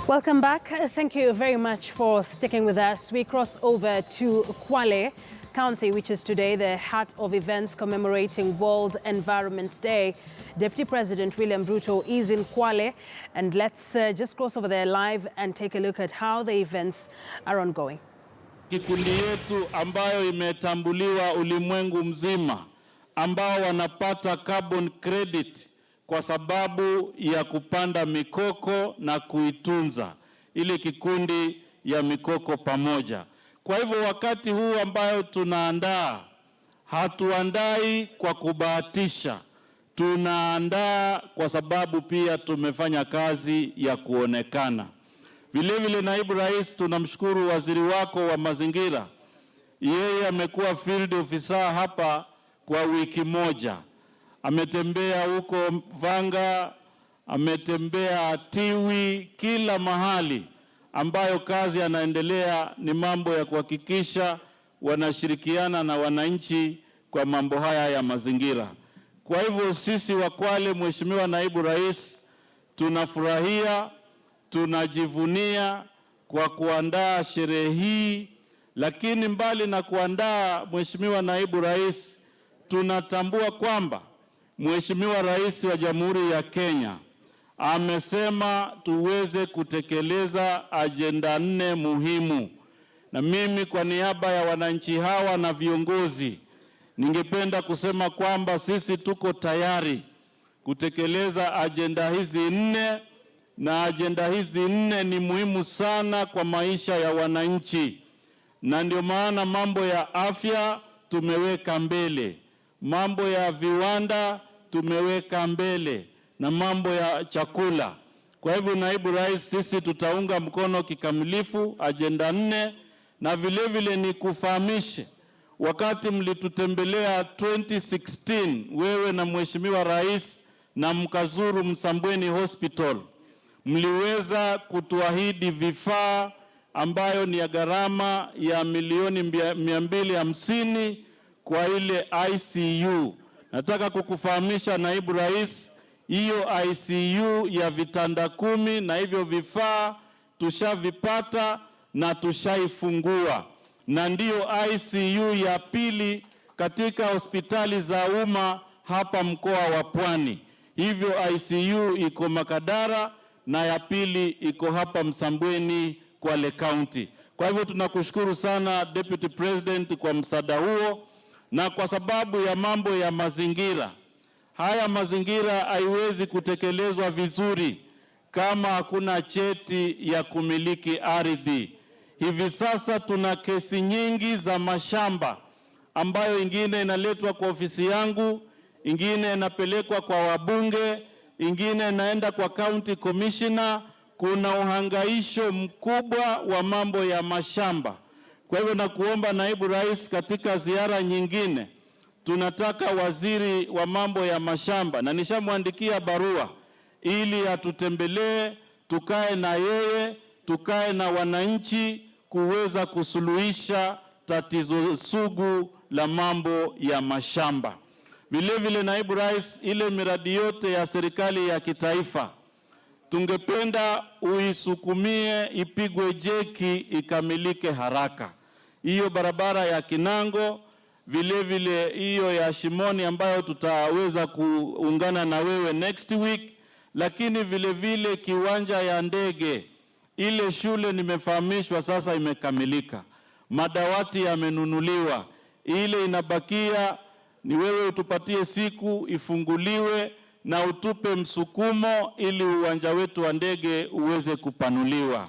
Welcome back. Thank you very much for sticking with us. We cross over to Kwale County, which is today the heart of events commemorating World Environment Day. Deputy President William Ruto is in Kwale, and let's just cross over there live and take a look at how the events are ongoing. Kikundi yetu ambayo imetambuliwa ulimwengu mzima, ambao wanapata carbon credit kwa sababu ya kupanda mikoko na kuitunza, ili kikundi ya mikoko pamoja. Kwa hivyo wakati huu ambayo tunaandaa, hatuandai kwa kubahatisha, tunaandaa kwa sababu pia tumefanya kazi ya kuonekana. Vile vile Naibu Rais, tunamshukuru waziri wako wa mazingira. Yeye amekuwa field officer hapa kwa wiki moja. Ametembea huko Vanga, ametembea Tiwi, kila mahali ambayo kazi anaendelea ni mambo ya kuhakikisha wanashirikiana na wananchi kwa mambo haya ya mazingira. Kwa hivyo sisi wa Kwale, Mheshimiwa Naibu Rais, tunafurahia, tunajivunia kwa kuandaa sherehe hii, lakini mbali na kuandaa, Mheshimiwa Naibu Rais, tunatambua kwamba Mheshimiwa Rais wa Jamhuri ya Kenya amesema tuweze kutekeleza ajenda 4 muhimu. Na mimi kwa niaba ya wananchi hawa na viongozi, ningependa kusema kwamba sisi tuko tayari kutekeleza ajenda hizi 4, na ajenda hizi 4 ni muhimu sana kwa maisha ya wananchi. Na ndio maana mambo ya afya tumeweka mbele, mambo ya viwanda tumeweka mbele, na mambo ya chakula. Kwa hivyo Naibu Rais, sisi tutaunga mkono kikamilifu ajenda 4, na vile vile ni kufahamishe, wakati mlitutembelea 2016 wewe na Mheshimiwa Rais na mkazuru Msambweni Hospital, mliweza kutuahidi vifaa ambayo ni ya gharama ya milioni 250 kwa ile ICU. Nataka kukufahamisha Naibu Rais, hiyo ICU ya vitanda 10 na hivyo vifaa tushavipata na tushaifungua, na ndiyo ICU ya pili katika hospitali za umma hapa mkoa wa Pwani. Hivyo ICU iko Makadara na ya pili iko hapa Msambweni, Kwale County. Kwa hivyo tunakushukuru sana Deputy President kwa msaada huo, na kwa sababu ya mambo ya mazingira. Haya mazingira haiwezi kutekelezwa vizuri kama hakuna cheti ya kumiliki ardhi. Hivi sasa tuna kesi nyingi za mashamba ambayo ingine inaletwa kwa ofisi yangu, ingine inapelekwa kwa wabunge, ingine inaenda kwa county commissioner. Kuna uhangaisho mkubwa wa mambo ya mashamba. Kwa hivyo nakuomba Naibu Rais, katika ziara nyingine tunataka waziri wa mambo ya mashamba, na nishamwandikia barua ili atutembelee, tukae na yeye, tukae na wananchi kuweza kusuluhisha tatizo sugu la mambo ya mashamba. Vile vile Naibu Rais, ile miradi yote ya serikali ya kitaifa tungependa uisukumie, ipigwe jeki, ikamilike haraka. Hiyo barabara ya Kinango, vile vile hiyo ya Shimoni ambayo tutaweza kuungana na wewe next week, lakini vile vile kiwanja ya ndege, ile shule nimefahamishwa sasa imekamilika, madawati yamenunuliwa, ile inabakia ni wewe utupatie siku ifunguliwe na utupe msukumo ili uwanja wetu wa ndege uweze kupanuliwa.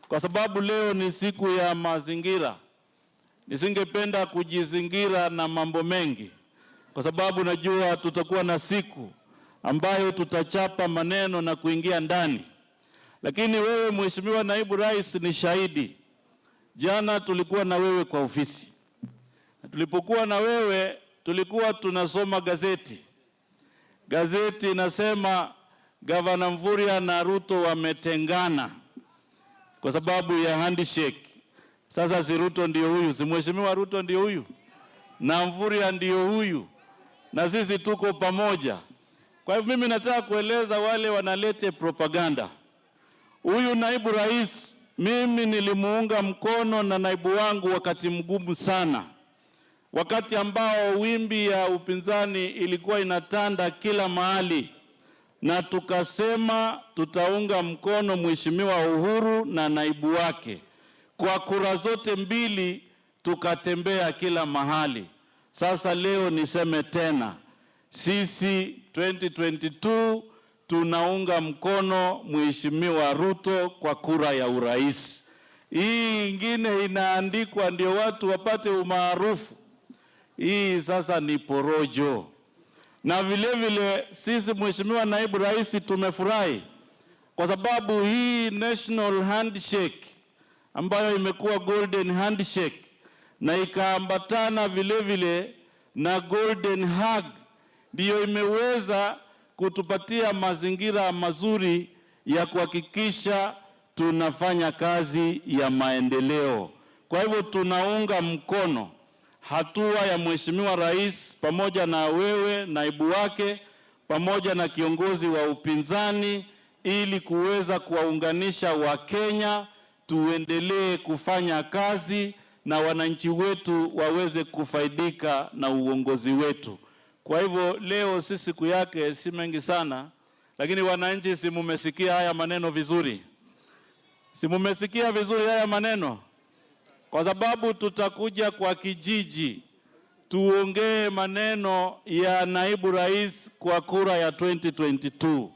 Kwa sababu leo ni siku ya mazingira, nisingependa kujizingira na mambo mengi, kwa sababu najua tutakuwa na siku ambayo tutachapa maneno na kuingia ndani. Lakini wewe Mheshimiwa Naibu Rais ni shahidi. Jana tulikuwa na wewe kwa ofisi. Tulipokuwa na wewe tulikuwa tunasoma gazeti. Gazeti inasema Gavana Mvurya na Ruto wametengana kwa sababu ya handshake. Sasa si Ruto ndio huyu, si Mheshimiwa Ruto ndio huyu, na Mvurya ndio huyu, na sisi tuko pamoja. Kwa hivyo mimi nataka kueleza wale wanalete propaganda, Huyu naibu rais mimi nilimuunga mkono na naibu wangu wakati mgumu sana, wakati ambao wimbi ya upinzani ilikuwa inatanda kila mahali, na tukasema tutaunga mkono Mheshimiwa Uhuru na naibu wake. Kwa kura zote mbili tukatembea kila mahali. Sasa leo niseme tena, sisi 2022 tunaunga mkono Mheshimiwa Ruto kwa kura ya urais. Hii ingine inaandikwa ndio watu wapate umaarufu. Hii sasa ni porojo. Na vile vile sisi Mheshimiwa naibu rais tumefurahi kwa sababu hii national handshake ambayo imekuwa golden handshake na ikaambatana vile vile na golden hug ndiyo imeweza kutupatia mazingira mazuri ya kuhakikisha tunafanya kazi ya maendeleo. Kwa hivyo tunaunga mkono hatua ya Mheshimiwa Rais pamoja na wewe naibu wake pamoja na kiongozi wa upinzani ili kuweza kuwaunganisha Wakenya, tuendelee kufanya kazi na wananchi wetu waweze kufaidika na uongozi wetu. Kwa hivyo leo si siku yake, si mengi sana, lakini wananchi, si mumesikia haya maneno vizuri? Si mumesikia vizuri haya maneno? Kwa sababu tutakuja kwa kijiji tuongee maneno ya naibu rais kwa kura ya 2022.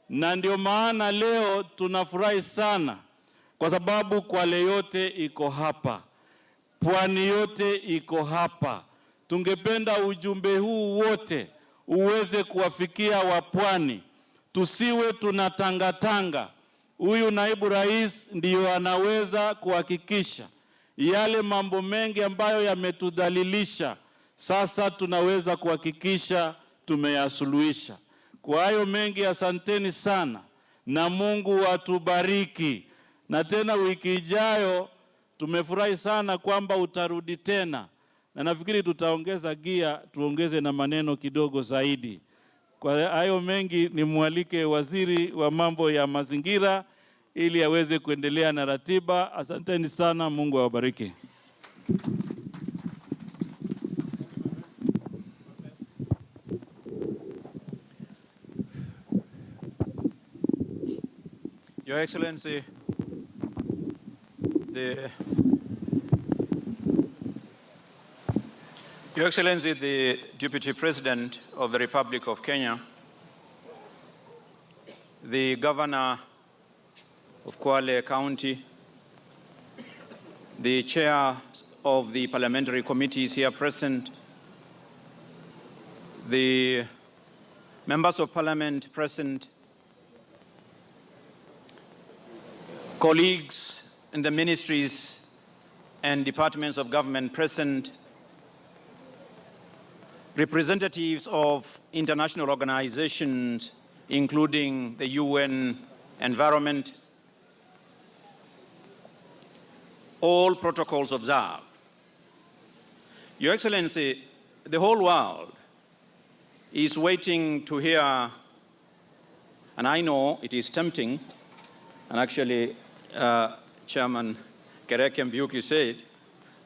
Na ndio maana leo tunafurahi sana kwa sababu Kwale yote iko hapa, pwani yote iko hapa. Tungependa ujumbe huu wote uweze kuwafikia wapwani, tusiwe tunatangatanga. Huyu naibu rais ndiyo anaweza kuhakikisha yale mambo mengi ambayo yametudhalilisha, sasa tunaweza kuhakikisha tumeyasuluhisha. Kwa hayo mengi, asanteni sana na Mungu atubariki. Na tena wiki ijayo tumefurahi sana kwamba utarudi tena, na nafikiri tutaongeza gia, tuongeze na maneno kidogo zaidi. Kwa hayo mengi nimwalike waziri wa mambo ya mazingira ili aweze kuendelea na ratiba. Asanteni sana, Mungu awabariki. Your Excellency, the Deputy President of the Republic of Kenya, the Governor of Kwale County, the Chair of the parliamentary committees here present, the members of parliament present, colleagues in the ministries and departments of government present, representatives of international organizations, including the UN Environment, all protocols observed. Your Excellency, the whole world is waiting to hear, and I know it is tempting, and actually Chairman Kereke Mbiuki said,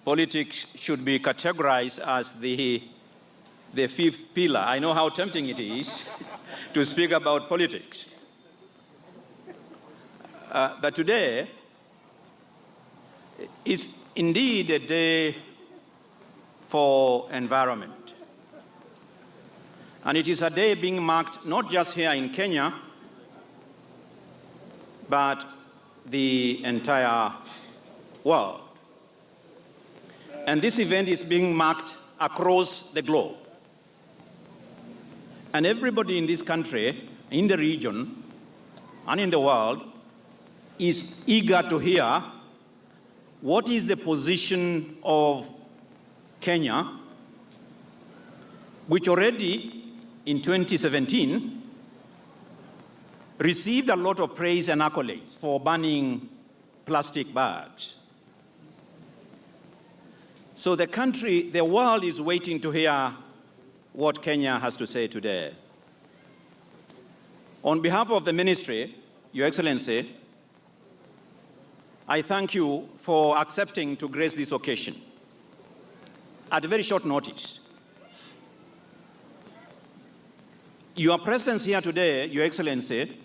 politics should be categorized as the fifth pillar. I know how tempting it is to speak about politics. But today is indeed a day for environment. And it is a day being marked not just here in Kenya, but the entire world. And this event is being marked across the globe. And everybody in this country, in the region, and in the world is eager to hear what is the position of Kenya, which already in 2017 received a lot of praise and accolades for banning plastic bags. So the world is waiting to hear what Kenya has to say today. On behalf of the ministry, Your Excellency, I thank you for accepting to grace this occasion at very short notice. Your presence here today, Your Excellency,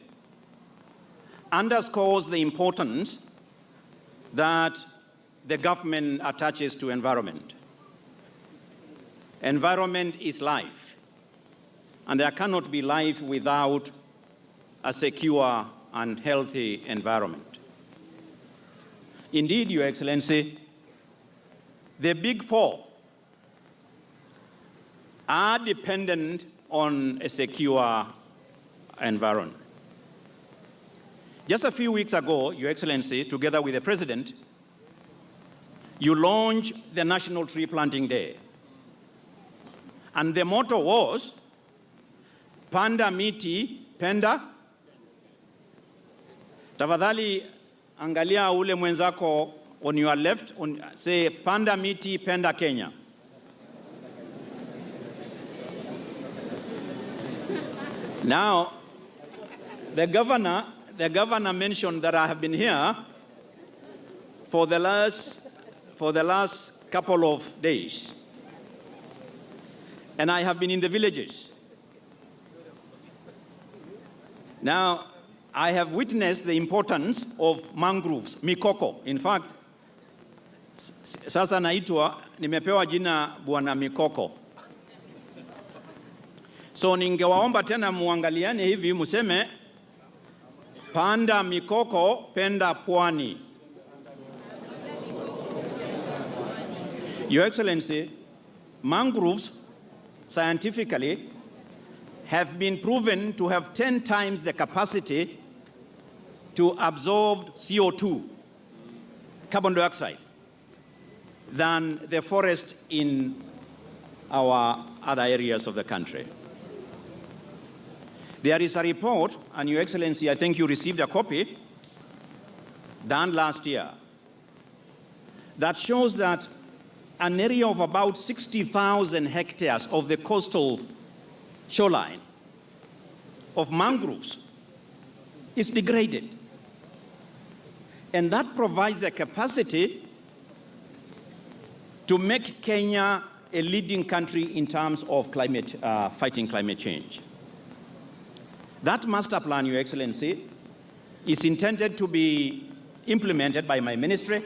underscores the importance that the government attaches to environment. Environment is life, and there cannot be life without a secure and healthy environment. Indeed, Your Excellency, the Big Four are dependent on a secure environment. Just a few weeks ago, Your Excellency, together with the President, you launched the National Tree Planting Day. And the motto was, Panda miti, penda. Tafadhali angalia ule mwenzako on your left, say, Panda miti, penda Kenya. Now, the governor mentioned that I have been here for the last couple of days. And I have been in the villages. Now, I have witnessed the importance of mangroves, mikoko. In fact, sasa naitwa, nimepewa jina Bwana Mikoko. So ningewaomba tena muangaliane hivi museme, panda mikoko, penda pwani. Your Excellency, mangroves scientifically have been proven to have 10 times the capacity to absorb CO2, carbon dioxide, than the forest in our other areas of the country. There is a report, and Your Excellency, I think you received a copy, done last year, that shows that an area of about 60,000 hectares of the coastal shoreline of mangroves is degraded. And that provides a capacity to make Kenya a leading country in terms of fighting climate change. That master plan, Your Excellency, is intended to be implemented by my ministry,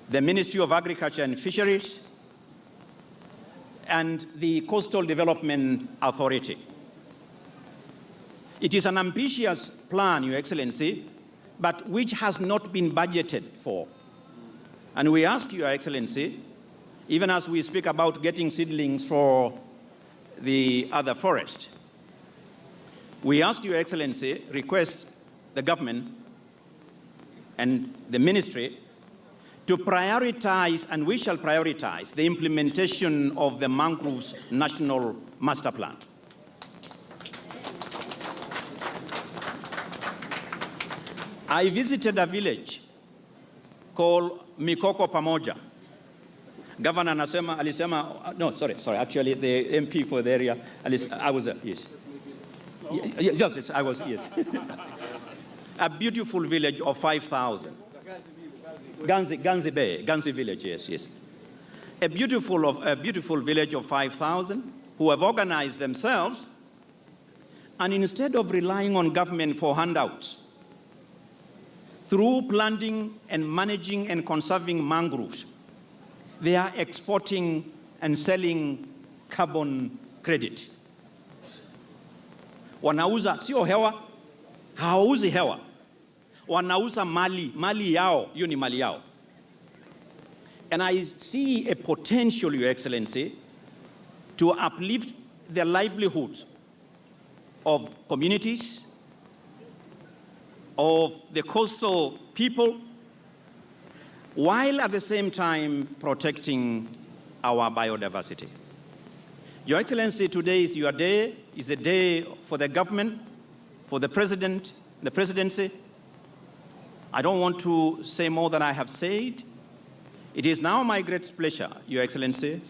the Ministry of Agriculture and Fisheries, and the Coastal Development Authority. It is an ambitious plan, Your Excellency, but which has not been budgeted for. And we ask Your Excellency, even as we speak about getting seedlings for the other forest, we ask Your Excellency, request the government and the ministry to prioritize, and we shall prioritize, the implementation of the Mangroves National Master Plan. I visited a village called Mikoko Pamoja. Governor alisema, no, sorry, actually the MP for the area, I was there, yes. Yes, I was, yes. A beautiful village of 5,000. Ganzi village, yes. A beautiful village of 5,000 who have organized themselves, and instead of relying on government for handouts, through planting and managing and conserving mangroves, they are exporting and selling carbon credit. Wanauza sio hewa, hawauzi hewa. Wanauza mali yao, hiyo ni mali yao. And I see a potential, Your Excellency, to uplift the livelihoods of communities, of the coastal people, while at the same time protecting our biodiversity. Your Excellency, today is your day, is a day for the government, for the president, the presidency. I don't want to say more than I have said. It is now my great pleasure, Your Excellency,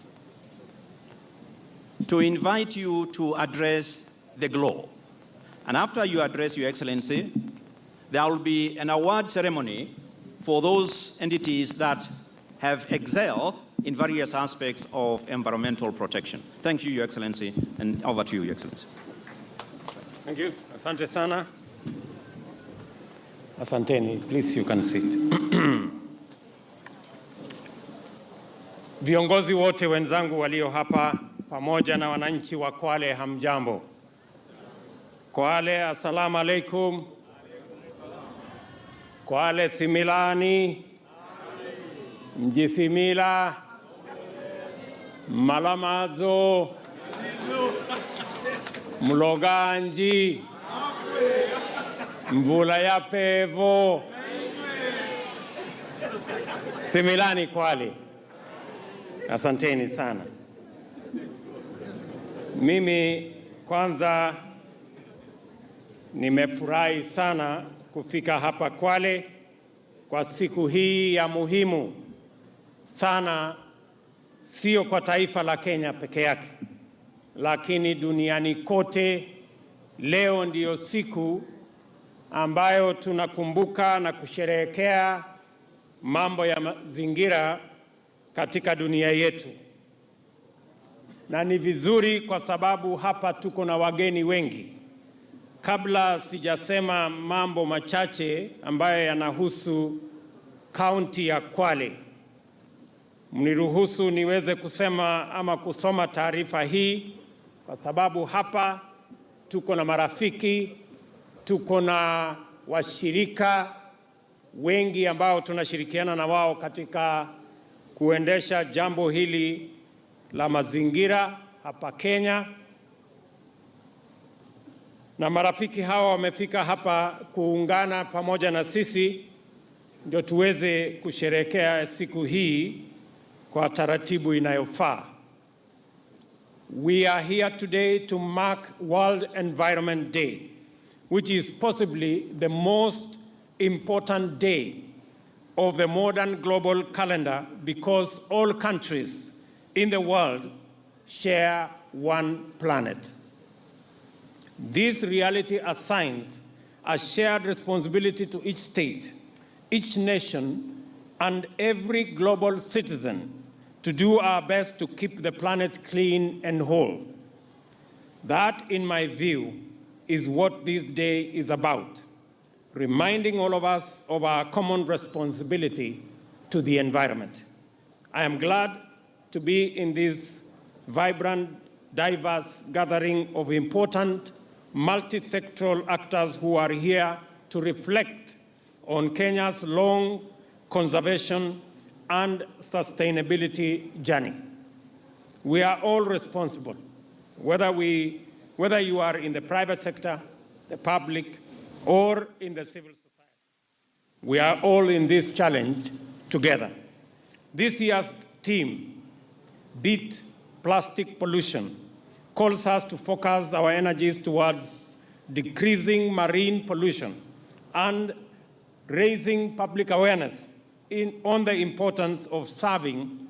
to invite you to address the globe. And after you address, Your Excellency, there will be an award ceremony for those entities that have excelled in various aspects of environmental protection. Thank you, Your Excellency, and over to you, Your Excellency. Thank you. Asante sana. Asanteni. Please, you can sit. Viongozi wote wenzangu walio hapa pamoja na wananchi wa Kwale, hamjambo. Kwale, assalamu alaikum. Kwale similani. Mjisimila. Malamazo. Mloganji. Mvula ya pevo. Similani Kwale. Asanteni sana. Mimi kwanza nimefurahi sana kufika hapa Kwale kwa siku hii ya muhimu sana, sio kwa taifa la Kenya peke yake, lakini duniani kote. Leo ndiyo siku ambayo tunakumbuka na kusherehekea mambo ya mazingira katika dunia yetu. Na ni vizuri kwa sababu hapa tuko na wageni wengi. Kabla sijasema mambo machache ambayo yanahusu kaunti ya Kwale, mniruhusu niweze kusema ama kusoma taarifa hii, kwa sababu hapa tuko na marafiki, tuko na washirika wengi ambao tunashirikiana na wao katika kuendesha jambo hili la mazingira hapa Kenya. Na marafiki hawa wamefika hapa kuungana pamoja na sisi ndio tuweze kusherehekea siku hii kwa taratibu inayofaa. We are here today to mark World Environment Day, which is possibly the most important day of the modern global calendar because all countries in the world share one planet. This reality assigns a shared responsibility to each state, each nation, and every global citizen to do our best to keep the planet clean and whole. That, in my view, is what this day is about, reminding all of us of our common responsibility to the environment. I am glad to be in this vibrant, diverse gathering of important multi-sectoral actors who are here to reflect on Kenya's long conservation and sustainability journey. We are all responsible, whether you are in the private sector, the public, or in the civil society. We are all in this challenge together. This year's theme, Beat Plastic Pollution, calls us to focus our energies towards decreasing marine pollution and raising public awareness on the importance of serving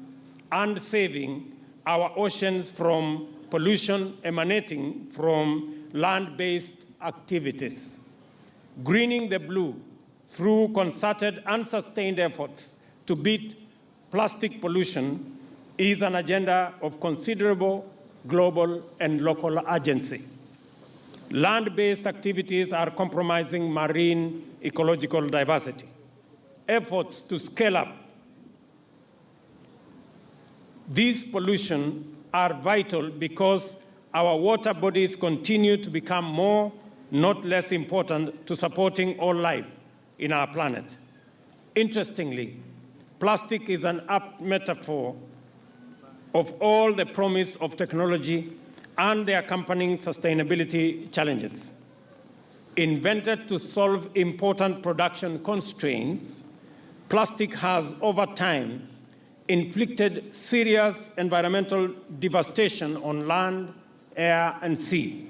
and saving our oceans from pollution emanating from land-based activities. Greening the blue through concerted and sustained efforts to beat plastic pollution is an agenda of considerable global and local urgency. Land-based activities are compromising marine ecological diversity. Efforts to scale up this pollution are vital because our water bodies continue to become more, not less important to supporting all life in our planet. Interestingly, plastic is an apt metaphor of all the promise of technology and the accompanying sustainability challenges. Invented to solve important production constraints, plastic has over time inflicted serious environmental devastation on land, air, and sea.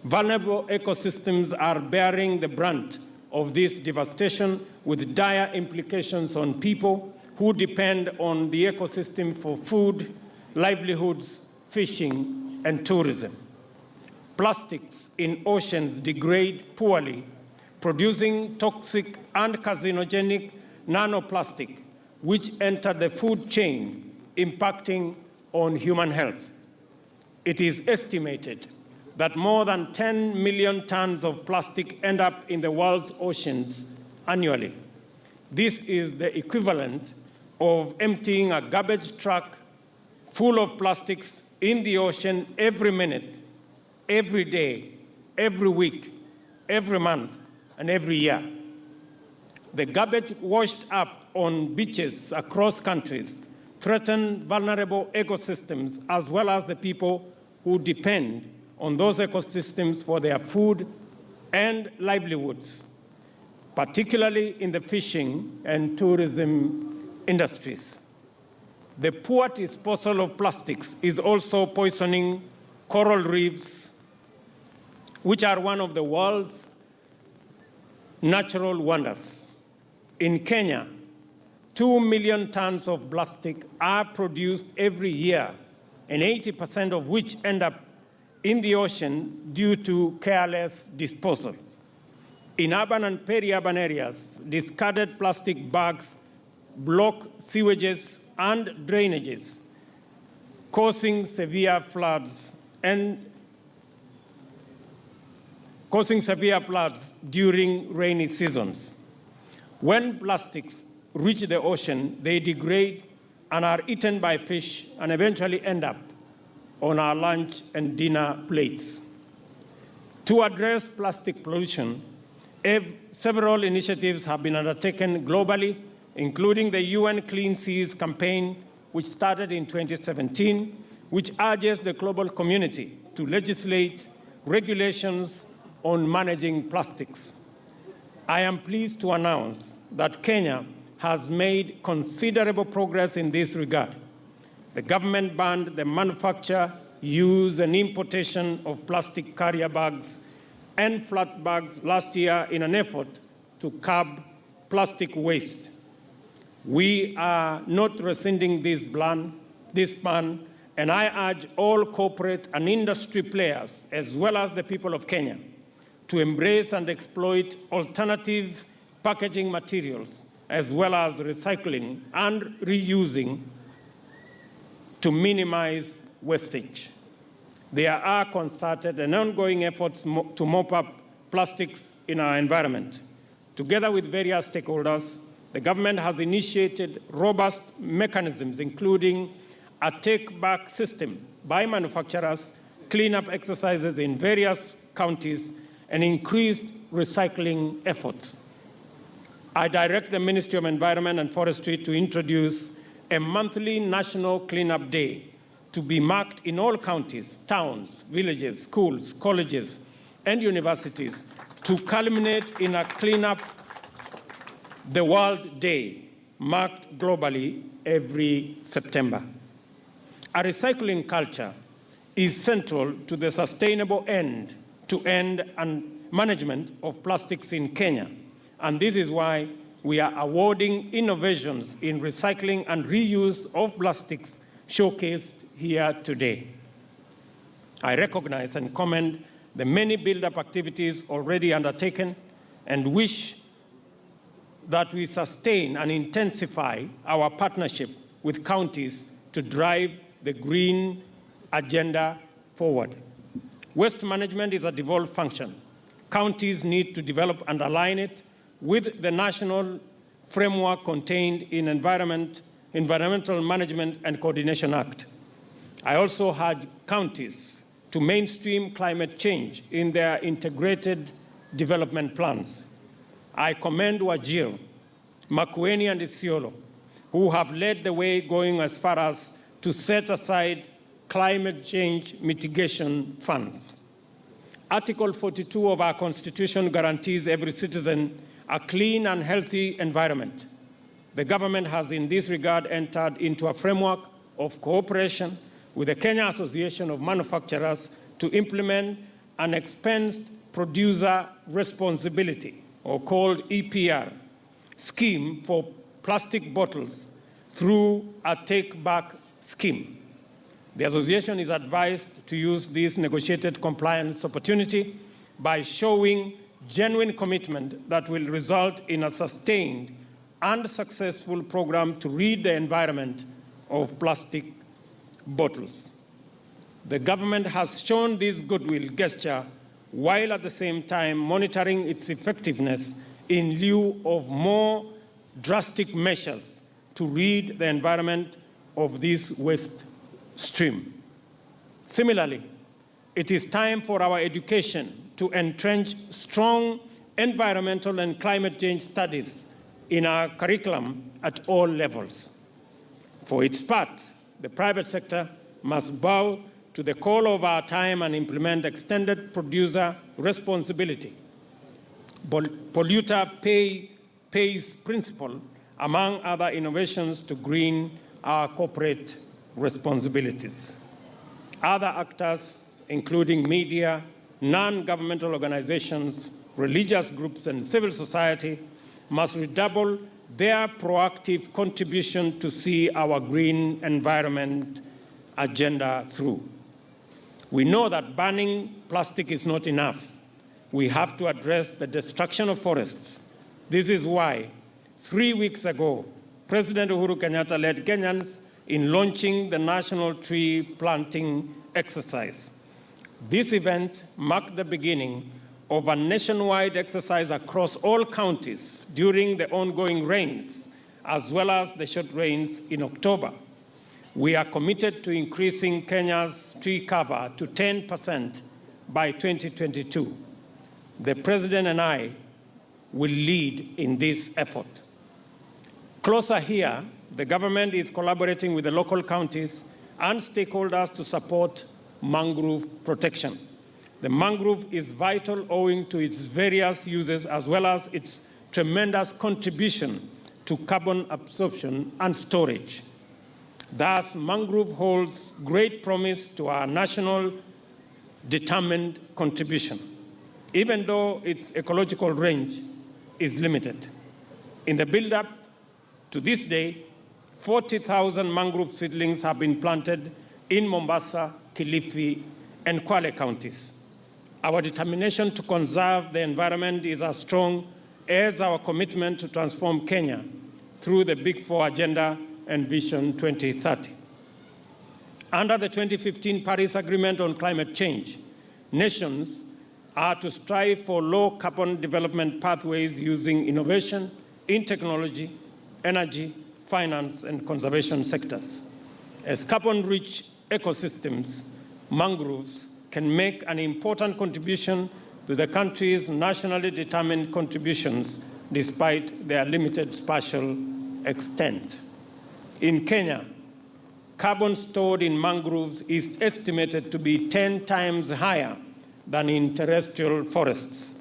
Vulnerable ecosystems are bearing the brunt of this devastation with dire implications on people who depend on the ecosystem for food, livelihoods, fishing, and tourism. Plastics in oceans degrade poorly, producing toxic and carcinogenic nanoplastic, which enter the food chain, impacting on human health. It is estimated that more than 10 million tons of plastic end up in the world's oceans annually. This is the equivalent of emptying a garbage truck full of plastics in the ocean every minute, every day, every week, every month, and every year. The garbage washed up on beaches across countries threaten vulnerable ecosystems as well as the people who depend on those ecosystems for their food and livelihoods, particularly in the fishing and tourism industries. The poor disposal of plastics is also poisoning coral reefs, which are one of the world's natural wonders. In Kenya, 2 million tons of plastic are produced every year, and 80% of which end up in the ocean due to careless disposal. In urban and peri-urban areas, discarded plastic bags block sewages and drainages, causing severe floods during rainy seasons. When plastics reach the ocean, they degrade and are eaten by fish and eventually end up on our lunch and dinner plates. To address plastic pollution, several initiatives have been undertaken globally, including the UN Clean Seas campaign, which started in 2017, which urges the global community to legislate regulations on managing plastics. I am pleased to announce that Kenya has made considerable progress in this regard. The government banned the manufacture, use, and importation of plastic carrier bags and flat bags last year in an effort to curb plastic waste. We are not rescinding this ban, and I urge all corporate and industry players, as well as the people of Kenya, to embrace and exploit alternative packaging materials, as well as recycling and reusing to minimize wastage. There are concerted and ongoing efforts to mop up plastics in our environment. Together with various stakeholders, the government has initiated robust mechanisms, including a take-back system by manufacturers, cleanup exercises in various counties, and increased recycling efforts. I direct the Ministry of Environment and Forestry to introduce a monthly national cleanup day to be marked in all counties, towns, villages, schools, colleges, and universities to culminate in a Cleanup the World Day marked globally every September. A recycling culture is central to the sustainable end-to-end and management of plastics in Kenya. And this is why we are awarding innovations in recycling and reuse of plastics showcased here today. I recognize and commend the many build-up activities already undertaken and wish that we sustain and intensify our partnership with counties to drive the green agenda forward. Waste management is a devolved function. Counties need to develop and align it with the national framework contained in Environmental Management and Coordination Act. I also urge counties to mainstream climate change in their integrated development plans. I commend Wajir, Makueni, and Isiolo, who have led the way, going as far as to set aside climate change mitigation funds. Article 42 of our Constitution guarantees every citizen a clean and healthy environment. The government has in this regard entered into a framework of cooperation with the Kenya Association of Manufacturers to implement an expensed producer responsibility, or called EPR, scheme for plastic bottles through a take-back scheme. The association is advised to use this negotiated compliance opportunity by showing genuine commitment that will result in a sustained and successful program to rid the environment of plastic bottles. The government has shown this goodwill gesture while at the same time monitoring its effectiveness in lieu of more drastic measures to rid the environment of this waste stream. Similarly, it is time for our education to entrench strong environmental and climate change studies in our curriculum at all levels. For its part, the private sector must bow to the call of our time and implement extended producer responsibility, polluter pays principle, among other innovations to green our corporate responsibilities. Other actors, including media, non-governmental organizations, religious groups, and civil society, must redouble their proactive contribution to see our green environment agenda through. We know that banning plastic is not enough. We have to address the destruction of forests. This is why 3 weeks ago, President Uhuru Kenyatta led Kenyans in launching the National Tree Planting Exercise. This event marked the beginning of a nationwide exercise across all counties during the ongoing rains, as well as the short rains in October. We are committed to increasing Kenya's tree cover to 10% by 2022. The President and I will lead in this effort. Closer here, the government is collaborating with the local counties and stakeholders to support mangrove protection. The mangrove is vital owing to its various uses as well as its tremendous contribution to carbon absorption and storage. Thus, mangrove holds great promise to our national determined contribution, even though its ecological range is limited. In the build-up to this day, 40,000 mangrove seedlings have been planted in Mombasa, Kilifi, and Kwale counties. Our determination to conserve the environment is as strong as our commitment to transform Kenya through the Big Four Agenda and Vision 2030. Under the 2015 Paris Agreement on Climate Change, nations are to strive for low-carbon development pathways using innovation in technology, energy, finance, and conservation sectors. As carbon-rich ecosystems, mangroves can make an important contribution to the country's nationally determined contributions despite their limited spatial extent. In Kenya, carbon stored in mangroves is estimated to be 10 times higher than in terrestrial forests.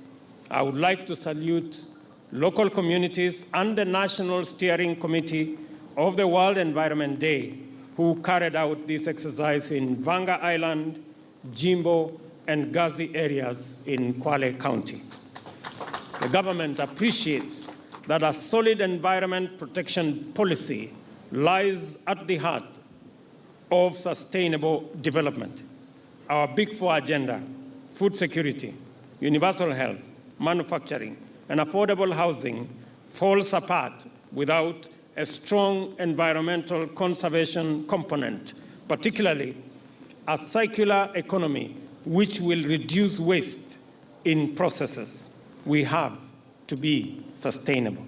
I would like to salute local communities and the National Steering Committee of the World Environment Day who carried out this exercise in Vanga Island, Jimbo, and Gazi areas in Kwale County. The government appreciates that a solid environment protection policy lies at the heart of sustainable development. Our Big Four agenda, food security, universal health, manufacturing, and affordable housing falls apart without a strong environmental conservation component, particularly a circular economy which will reduce waste in processes. We have to be sustainable.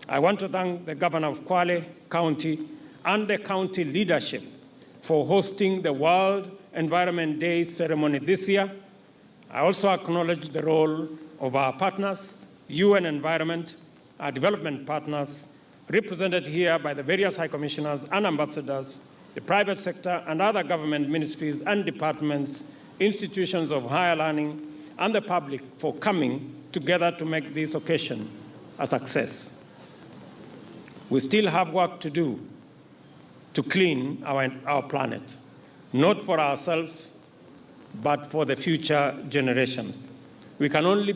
I want to thank the Governor of Kwale County and the county leadership for hosting the World Environment Day ceremony this year. I also acknowledge the role of our partners, UN Environment, our development partners, represented here by the various high commissioners and ambassadors, the private sector and other government ministries and departments, institutions of higher learning, and the public for coming together to make this occasion a success. We still have work to do to clean our planet, not for ourselves, but for the future generations. We can only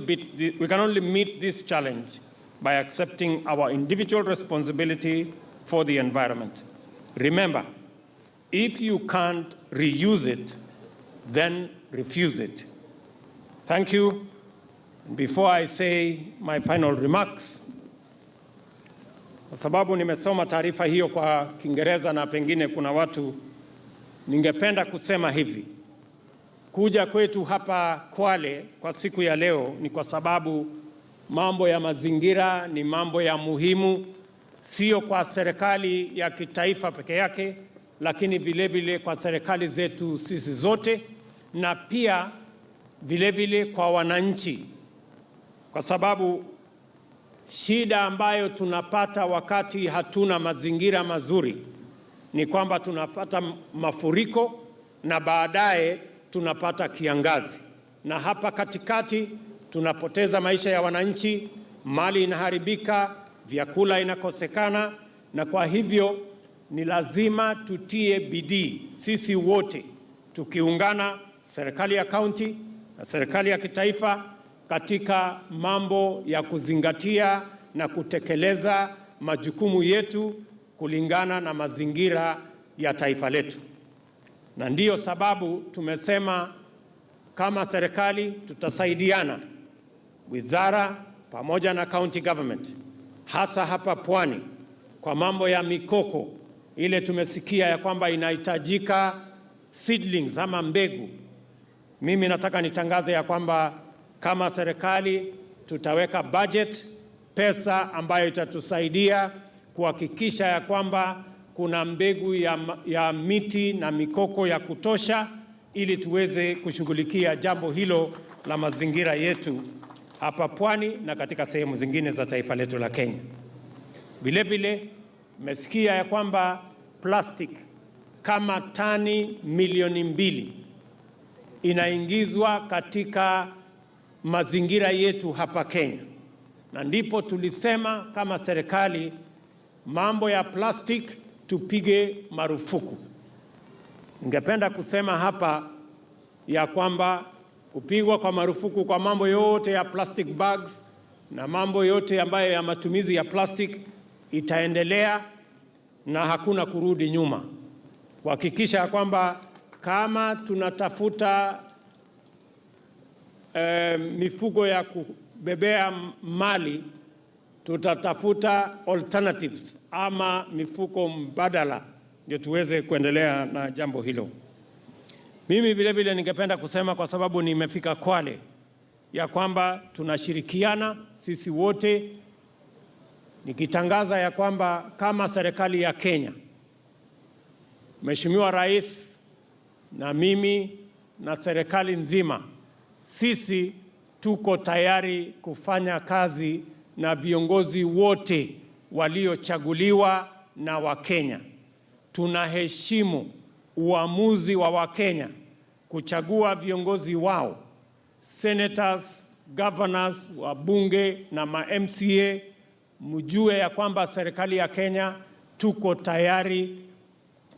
meet this challenge by accepting our individual responsibility for the environment. Remember, if you can't reuse it, then refuse it. Thank you. Before I say my final remarks, Kwa sababu nimesoma taarifa hiyo kwa Kiingereza na pengine kuna watu, ningependa kusema hivi. Kuja kwetu hapa Kwale kwa siku ya leo ni kwa sababu mambo ya mazingira ni mambo ya muhimu, sio kwa serikali ya kitaifa peke yake, lakini vile vile kwa serikali zetu sisi zote, na pia vile vile kwa wananchi. Kwa sababu shida ambayo tunapata wakati hatuna mazingira mazuri ni kwamba tunapata mafuriko na baadaye tunapata kiangazi. Na hapa katikati tunapoteza maisha ya wananchi, mali inaharibika, vyakula inakosekana, na kwa hivyo ni lazima tutie bidii sisi wote tukiungana, serikali ya kaunti na serikali ya kitaifa, katika mambo ya kuzingatia na kutekeleza majukumu yetu kulingana na mazingira ya taifa letu. Na ndiyo sababu tumesema kama serikali tutasaidiana, wizara pamoja na county government, hasa hapa Pwani, kwa mambo ya mikoko ile tumesikia ya kwamba inahitajika seedlings ama mbegu. Mimi nataka nitangaze ya kwamba kama serikali tutaweka budget, pesa ambayo itatusaidia kuhakikisha ya kwamba kuna mbegu ya miti na mikoko ya kutosha, ili tuweze kushughulikia jambo hilo la mazingira yetu hapa Pwani na katika sehemu zingine za taifa letu la Kenya. Vile vile mmesikia ya kwamba plastic kama tani milioni 2 inaingizwa katika mazingira yetu hapa Kenya, na ndipo tulisema kama serikali mambo ya plastic tupige marufuku. Ningependa kusema hapa ya kwamba kupigwa kwa marufuku kwa mambo yote ya plastic bags na mambo yote ambayo ya matumizi ya plastic itaendelea na hakuna kurudi nyuma, kuhakikisha ya kwamba kama tunatafuta mifugo ya kubebea mali, tutatafuta alternatives ama mifuko mbadala ndio tuweze kuendelea na jambo hilo. Mimi vile vile ningependa kusema, kwa sababu nimefika Kwale, ya kwamba tunashirikiana sisi wote, nikitangaza ya kwamba kama serikali ya Kenya, Mheshimiwa Rais na mimi na serikali nzima, sisi tuko tayari kufanya kazi na viongozi wote waliochaguliwa na Wakenya. Tunaheshimu uamuzi wa Wakenya kuchagua viongozi wao, senators, governors, wabunge na ma-MCA. Mjue ya kwamba serikali ya Kenya tuko tayari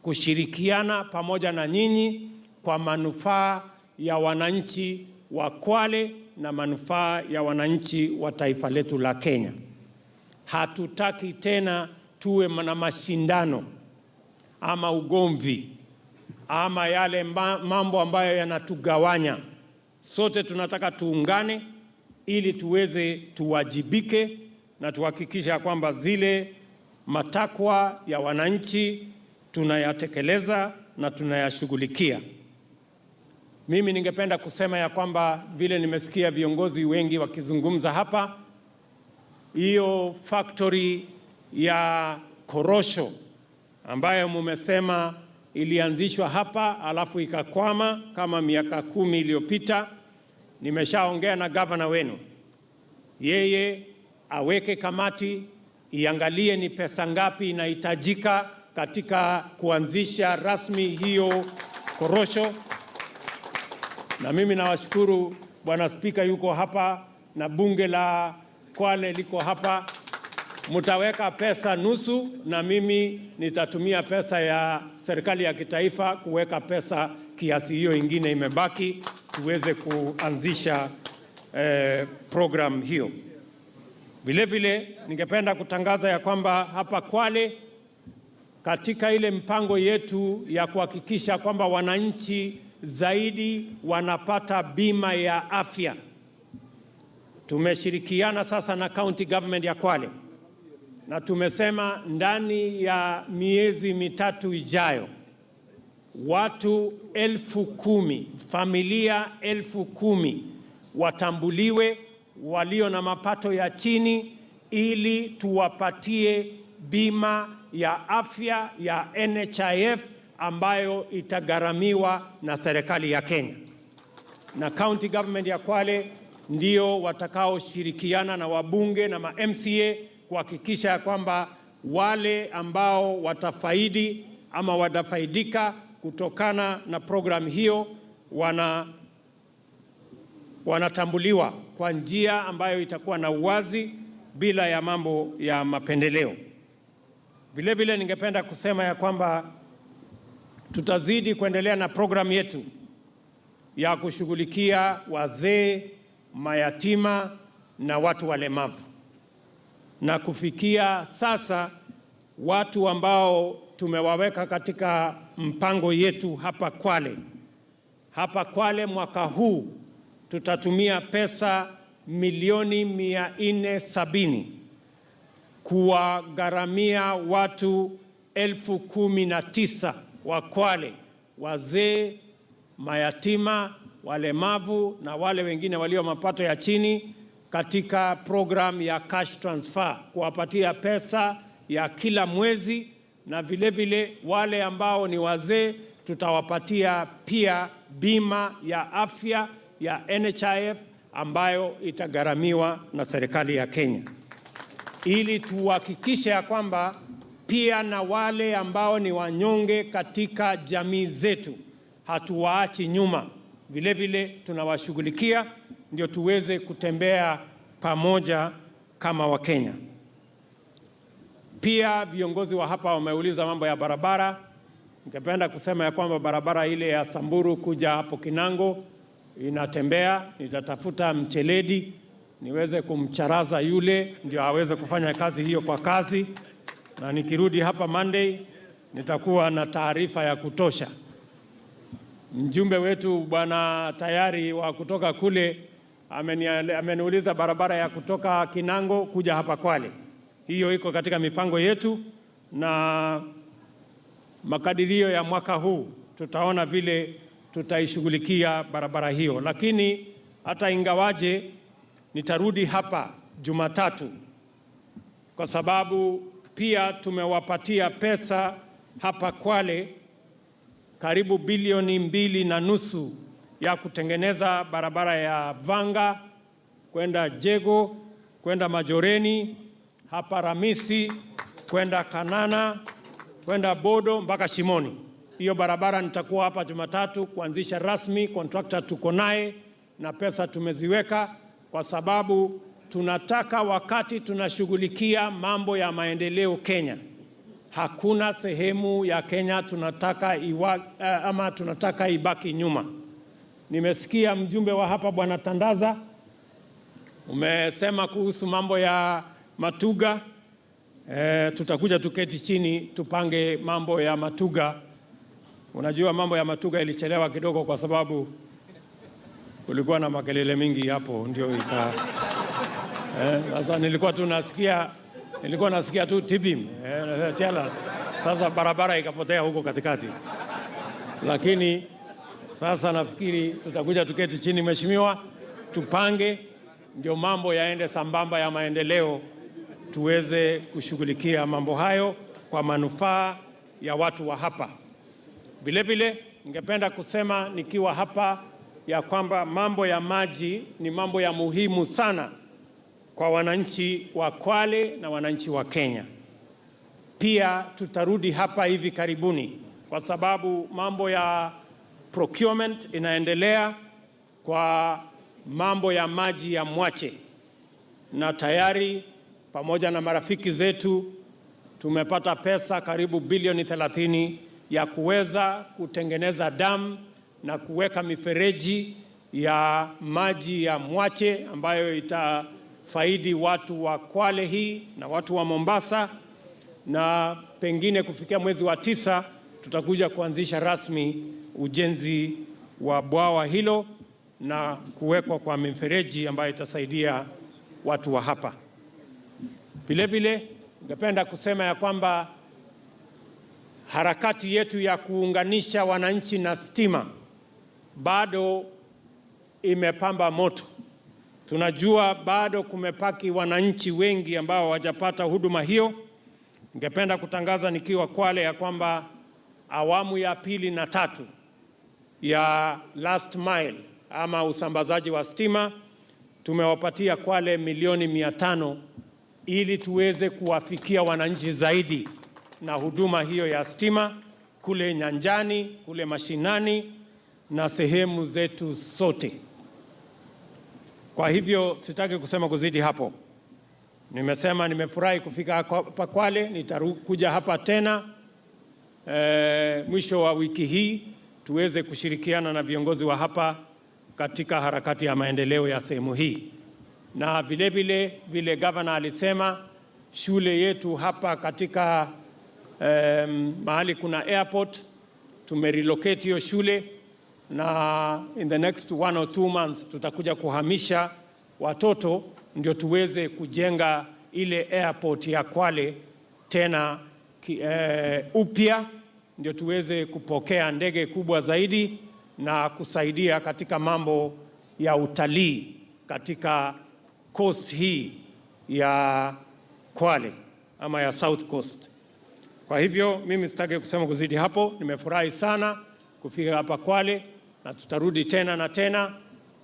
kushirikiana pamoja na nyinyi kwa manufaa ya wananchi wa Kwale na manufaa ya wananchi wa taifa letu la Kenya. Hatutaki tena tuwe na mashindano ama ugomvi ama yale mambo ambayo yanatugawanya. Sote tunataka tuungane ili tuweze tuwajibike na tuhakikisha kwamba zile matakwa ya wananchi tunayatekeleza na tunayashughulikia. Mimi ningependa kusema ya kwamba vile nimesikia viongozi wengi wakizungumza hapa, hiyo factory ya korosho ambayo mumesema ilianzishwa hapa alafu ikakwama kama miaka 10 iliyopita, nimeshaongea na gavana wenu, yeye aweke kamati iangalie ni pesa ngapi inahitajika katika kuanzisha rasmi hiyo korosho. Na mimi nawashukuru, Bwana Spika yuko hapa na bunge la Kwale liko hapa. Mutaweka pesa nusu na mimi nitatumia pesa ya serikali ya kitaifa kuweka pesa kiasi hiyo ingine imebaki, tuweze kuanzisha program hiyo. Vile vile ningependa kutangaza ya kwamba hapa Kwale, katika ile mpango yetu ya kuhakikisha kwamba wananchi zaidi wanapata bima ya afya, tumeshirikiana sasa na county government ya Kwale na tumesema ndani ya miezi mitatu ijayo watu 10,000, familia 10,000 watambuliwe walio na mapato ya chini, ili tuwapatie bima ya afya ya NHIF ambayo itagharamiwa na serikali ya Kenya. Na county government ya Kwale ndio watakaoshirikiana na wabunge na MCA kuhakikisha kwamba wale ambao watafaidi ama watafaidika kutokana na program hiyo wanatambuliwa kwa njia ambayo itakuwa na uwazi bila ya mambo ya mapendeleo. Vile vile ningependa kusema ya kwamba tutazidi kuendelea na program yetu ya kushughulikia wazee, mayatima na watu walemavu. Na kufikia sasa watu ambao tumewaweka katika mpango yetu hapa Kwale. Hapa Kwale mwaka huu tutatumia pesa milioni 470 kuwagharamia watu 19,000 wa Kwale, wazee, mayatima, walemavu na wale wengine walio mapato ya chini, katika program ya cash transfer, kuwapatia pesa ya kila mwezi, na vile vile wale ambao ni wazee tutawapatia pia bima ya afya ya NHIF ambayo itagharamiwa na serikali ya Kenya, ili tuhakikishe ya kwamba pia na wale ambao ni wanyonge katika jamii zetu hatuwaachi nyuma. Vile vile tunawashughulikia ndio tuweze kutembea pamoja kama Wakenya. Pia viongozi wa hapa wameuliza mambo ya barabara. Ningependa kusema ya kwamba barabara ile ya Samburu kuja hapo Kinango inatembea. Nitatafuta mcheledi niweze kumcharaza yule ndio aweze kufanya kazi hiyo kwa kazi, na nikirudi hapa Monday nitakuwa na taarifa ya kutosha. Mjumbe wetu bwana tayari wa kutoka kule ameniuliza barabara ya kutoka Kinango kuja hapa Kwale. Hiyo iko katika mipango yetu, na makadirio ya mwaka huu tutaona vile tutaishughulikia barabara hiyo. Lakini hata ingawaje nitarudi hapa Jumatatu, kwa sababu pia tumewapatia pesa hapa Kwale karibu bilioni 2.5 ya kutengeneza barabara ya Vanga kwenda Jego, kwenda Majoreni, hapa Ramisi, kwenda Kanana, kwenda Bodo mpaka Shimoni. Hiyo barabara nitakuwa hapa Jumatatu kuanzisha rasmi. Contractor tuko naye na pesa tumeziweka, kwa sababu tunataka wakati tunashughulikia mambo ya maendeleo Kenya, hakuna sehemu ya Kenya tunataka ibaki nyuma. Nimesikia mjumbe wa hapa bwana Tandaza umesema kuhusu mambo ya Matuga. Tutakuja tuketi chini tupange mambo ya Matuga. Unajua mambo ya Matuga ilichelewa kidogo kwa sababu kulikuwa na makelele mingi hapo, ndio sasa nilikuwa nasikia tu tibim sasa barabara ikapotea huko katikati. Lakini sasa nafikiri tutakuja tuketi chini mheshimiwa, tupange ndio mambo yaende sambamba ya maendeleo, tuweze kushughulikia mambo hayo kwa manufaa ya watu wa hapa. Vile vile ningependa kusema nikiwa hapa ya kwamba mambo ya maji ni mambo ya muhimu sana kwa wananchi wa Kwale na wananchi wa Kenya. Pia tutarudi hapa hivi karibuni, kwa sababu mambo ya procurement inaendelea kwa mambo ya maji ya Mwache, na tayari pamoja na marafiki zetu tumepata pesa karibu bilioni 30 ya kuweza kutengeneza damu na kuweka mifereji ya maji ya Mwache ambayo itafaidi watu wa Kwale hii na watu wa Mombasa, na pengine kufikia mwezi wa 9 tutakuja kuanzisha rasmi ujenzi wa bwawa hilo na kuwekwa kwa mifereji ambayo itasaidia watu wa hapa. Vile vile ningependa kusema ya kwamba harakati yetu ya kuunganisha wananchi na stima bado imepamba moto. Tunajua bado kumepaki wananchi wengi ambao hawajapata huduma hiyo. Ningependa kutangaza nikiwa Kwale ya kwamba awamu ya 2 na 3 ya last mile ama usambazaji wa stima tumewapatia Kwale milioni 500 ili tuweze kuwafikia wananchi zaidi na huduma hiyo ya stima kule nyanjani, kule mashinani na sehemu zetu sote. Kwa hivyo sitaki kusema kuzidi hapo. Nimesema nimefurahi kufika hapa Kwale, nitakuja hapa tena mwisho wa wiki hii tuweze kushirikiana na viongozi wa hapa katika harakati ya maendeleo ya sehemu hii. Na vile gavana alisema, shule yetu hapa katika mahali kuna airport tumerelocate hiyo shule, na in the next 1 or 2 months tutakuja kuhamisha watoto ndio tuweze kujenga ile airport ya Kwale tena upya, ndio tuweze kupokea ndege kubwa zaidi na kusaidia katika mambo ya utalii katika coast hii ya Kwale ama ya South Coast. Kwa hivyo mimi sitaki kusema kuzidi hapo. Nimefurahi sana kufika hapa Kwale na tutarudi tena na tena.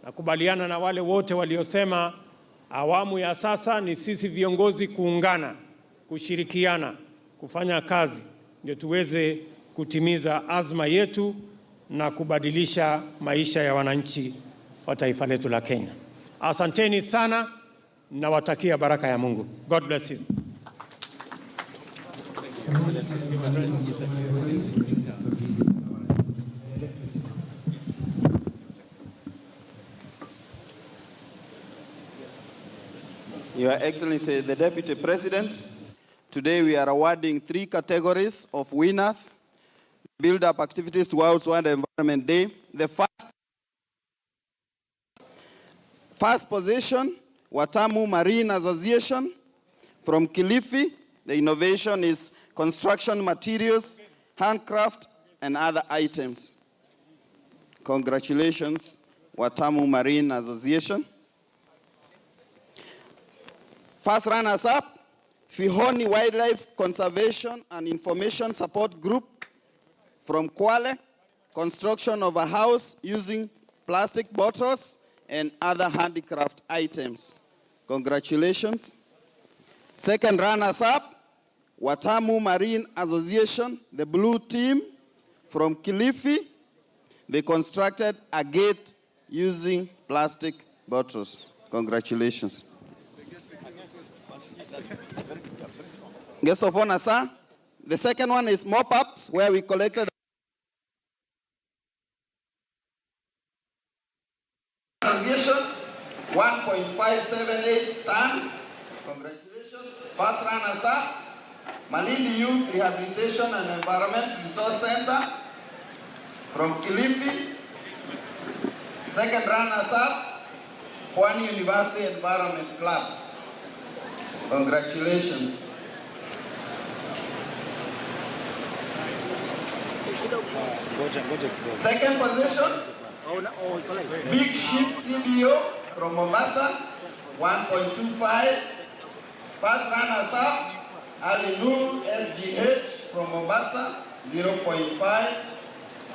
Nakubaliana na wale wote waliosema awamu ya sasa ni sisi viongozi kuungana, kushirikiana, kufanya kazi ndio tuweze kutimiza azma yetu na kubadilisha maisha ya wananchi wa taifa letu la Kenya. Asanteni sana na watakia baraka ya Mungu. God bless you. Your Excellency, the Deputy President, today we are awarding 3 categories of winners. Build-up activities towards World Environment Day. The first position, Watamu Marine Association from Kilifi. The innovation is construction materials, handcraft, and other items. Congratulations, Watamu Marine Association. First runners-up, Fihoni Wildlife Conservation and Information Support Group from Kwale, construction of a house using plastic bottles and other handicraft items. Congratulations. Second runners-up, Watamu Marine Association, the blue team from Kilifi. They constructed a gate using plastic bottles. Congratulations. Guest of honor, sir. The second one is mop-ups, where we collected association 1.578 tons. Congratulations. First runners up, Malindi Youth Rehabilitation and Environment Resource Center from Kilifi. Second runners up, Kwale University Environment Club. Congratulations. Second position, Big Ship CBO from Mombasa, 1.25. First runners up, Ali Nur SGH from Mombasa, 0.5.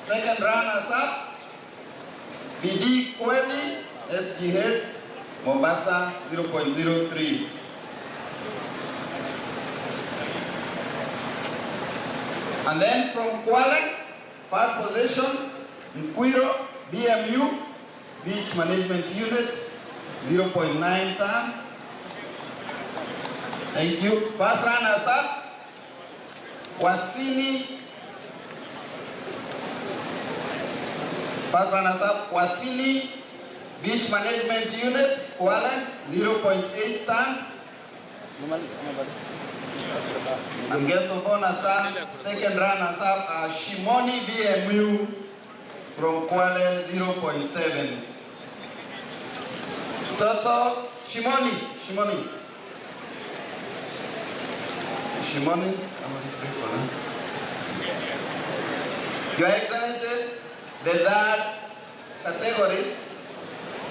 Second runners up, BD Kwale SGH, Mombasa, 0.03. And then from Kwale, first position, Nkwiro BMU, Beach Management Unit, 0.9 tons. Thank you. First runners up, Wasini. First runners up, Wasini, Beach Management Unit, Kwale, 0.8 tons. And guest of honor, sir, second runners up, Shimoni BMU from Kwale, 0.7. Total, Shimoni. Good morning. Your Excellency, the third category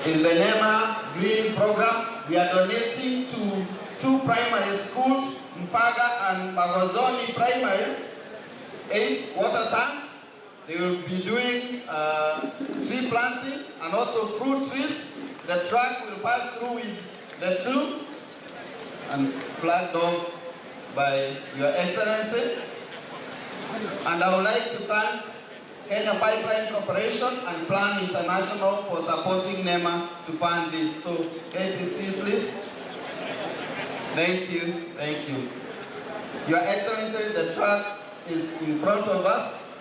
is the NEMA Green Program. We are donating to 2 primary schools, Mpaga and Magozoni Primary, 8 water tanks. They will be doing tree planting and also fruit trees. The truck will pass through with the 2 and flagged off by Your Excellency. And I would like to thank Kenya Pipeline Corporation and Plan International for supporting NEMA to fund this. So, APC, please. Thank you, thank you. Your Excellency, the truck is in front of us.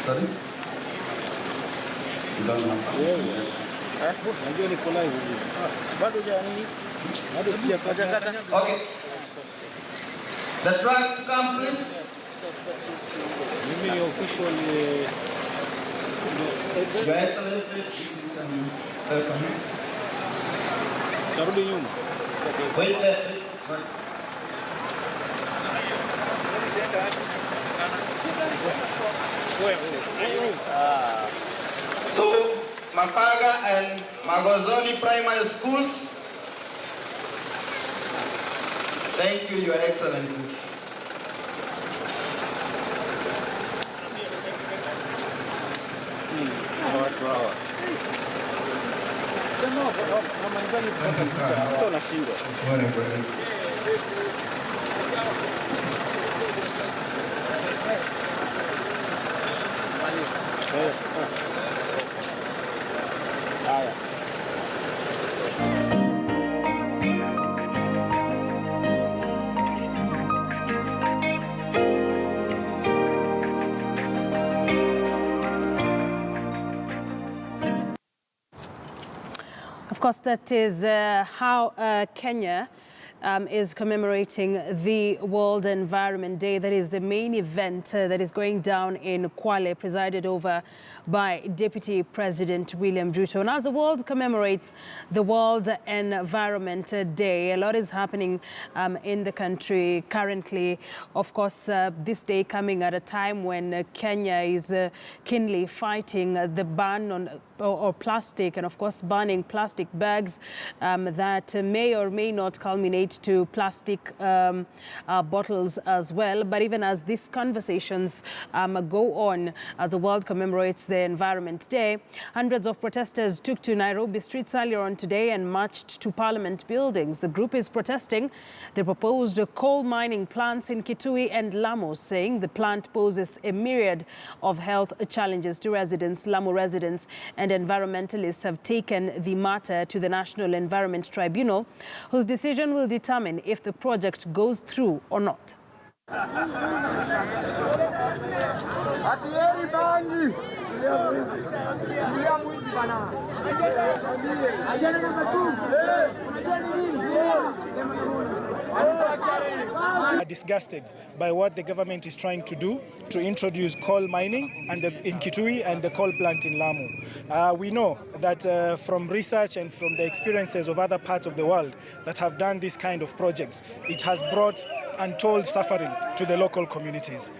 Sorry? You don't know. Okay. The truck to come, please. Your Excellency, you can welcome. Wait there. So, Mapaga and Magozoni Primary Schools. Thank you, Your Excellency. Of course, that is how Kenya is commemorating the World Environment Day. That is the main event that is going down in Kwale, presided over by Deputy President William Ruto. And as the world commemorates the World Environment Day, a lot is happening in the country currently. Of course, this day coming at a time when Kenya is keenly fighting the ban on or plastic, and of course banning plastic bags that may or may not culminate to plastic bottles as well. But even as these conversations go on, as the world commemorates the Environment Day, hundreds of protesters took to Nairobi streets earlier on today and marched to Parliament buildings. The group is protesting the proposed coal mining plants in Kitui and Lamu, saying the plant poses a myriad of health challenges to residents. Lamu residents and environmentalists have taken the matter to the National Environment Tribunal, whose decision will determine if the project goes through or not. Are disgusted by what the government is trying to do to introduce coal mining and in Kitui and the coal plant in Lamu. We know that from research and from the experiences of other parts of the world that have done this kind of projects, it has brought untold suffering to the local communities.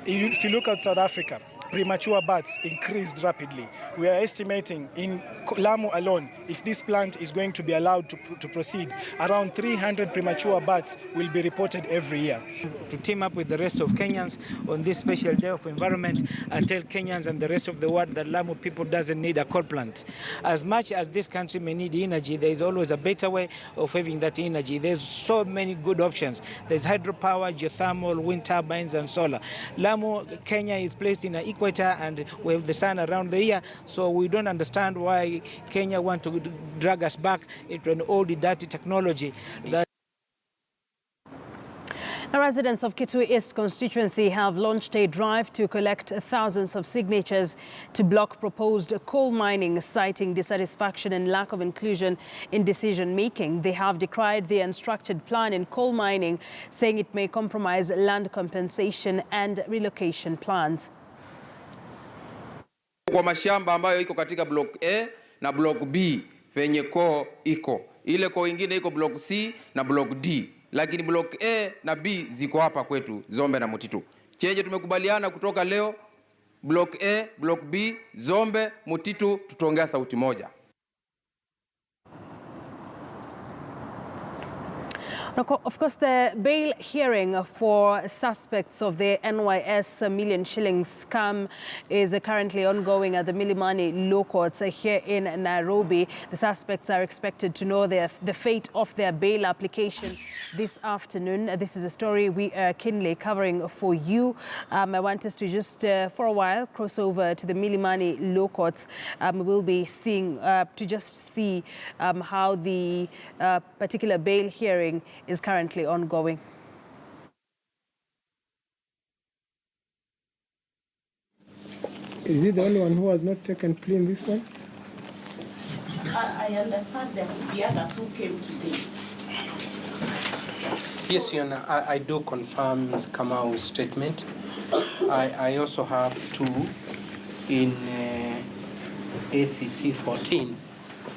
If you look at South Africa, premature births increased rapidly. We are estimating in Lamu alone, if this plant is going to be allowed to proceed, around 300 premature births will be reported every year. To team up with the rest of Kenyans on this special day of environment and tell Kenyans and the rest of the world that Lamu people doesn't need a coal plant. As much as this country may need energy, there is always a better way of having that energy. There's so many good options. There's hydropower, geothermal, wind turbines and solar. Lamu, Kenya is placed in an equator and we have the sun around the year, so we don't understand why Kenya want to drag us back into an old dirty technology. The residents of Kitui East constituency have launched a drive to collect thousands of signatures to block proposed coal mining, citing dissatisfaction and lack of inclusion in decision-making. They have decried the unstructured plan in coal mining, saying it may compromise land compensation and relocation plans. Kwa mashamba ambayo iko katika block A na block B venye ko iko. Ile ko ingine iko block C na block D. lakini block A na B ziko hapa kwetu Zombe na Mutitu. Chenye tumekubaliana kutoka leo, block A, block B, Zombe, Mutitu, tutaongea sauti moja. Of course, the bail hearing for suspects of the NYS million shillings scam is currently ongoing at the Milimani Law Courts here in Nairobi. The suspects are expected to know the fate of their bail application this afternoon. This is a story we are keenly covering for you. I want us to just, for a while, cross over to the Milimani Law Courts. We'll be seeing, to just see how the particular bail hearing is currently ongoing. Is he the only one who has not taken plea in this one? I understand there will be others who came today. Yes, Your Honor, I do confirm Ms. Kamau's statement. I also have two in ACC 14.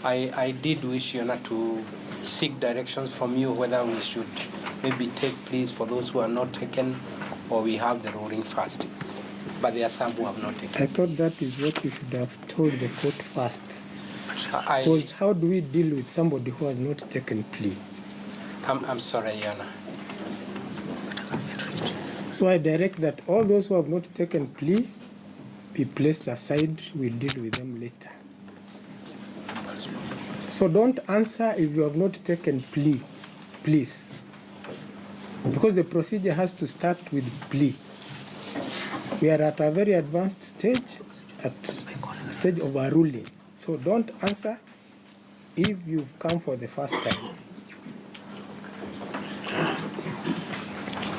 I did wish, Your Honor, to seek directions from you whether we should maybe take pleas for those who are not taken, or we have the roaring fast. But there are some who have not taken. I thought that is what you should have told the court first. Because how do we deal with somebody who has not taken plea? I'm sorry, Your Honor. So I direct that all those who have not taken plea be placed aside. We'll deal with them later. So don't answer if you have not taken plea, please. Because the procedure has to start with plea. We are at a very advanced stage, at a stage of a ruling. So don't answer if you've come for the first time.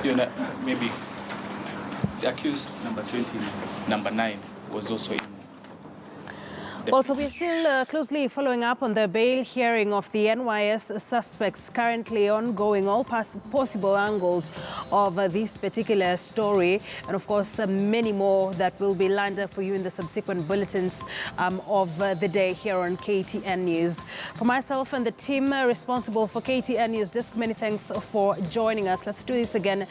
You know, maybe the accused number 20, number 9 was also in. Also, we're still closely following up on the bail hearing of the NYS suspects currently ongoing, all possible angles of this particular story. And of course, many more that will be lined up for you in the subsequent bulletins of the day here on KTN News. For myself and the team responsible for KTN News Desk, many thanks for joining us. Let's do this again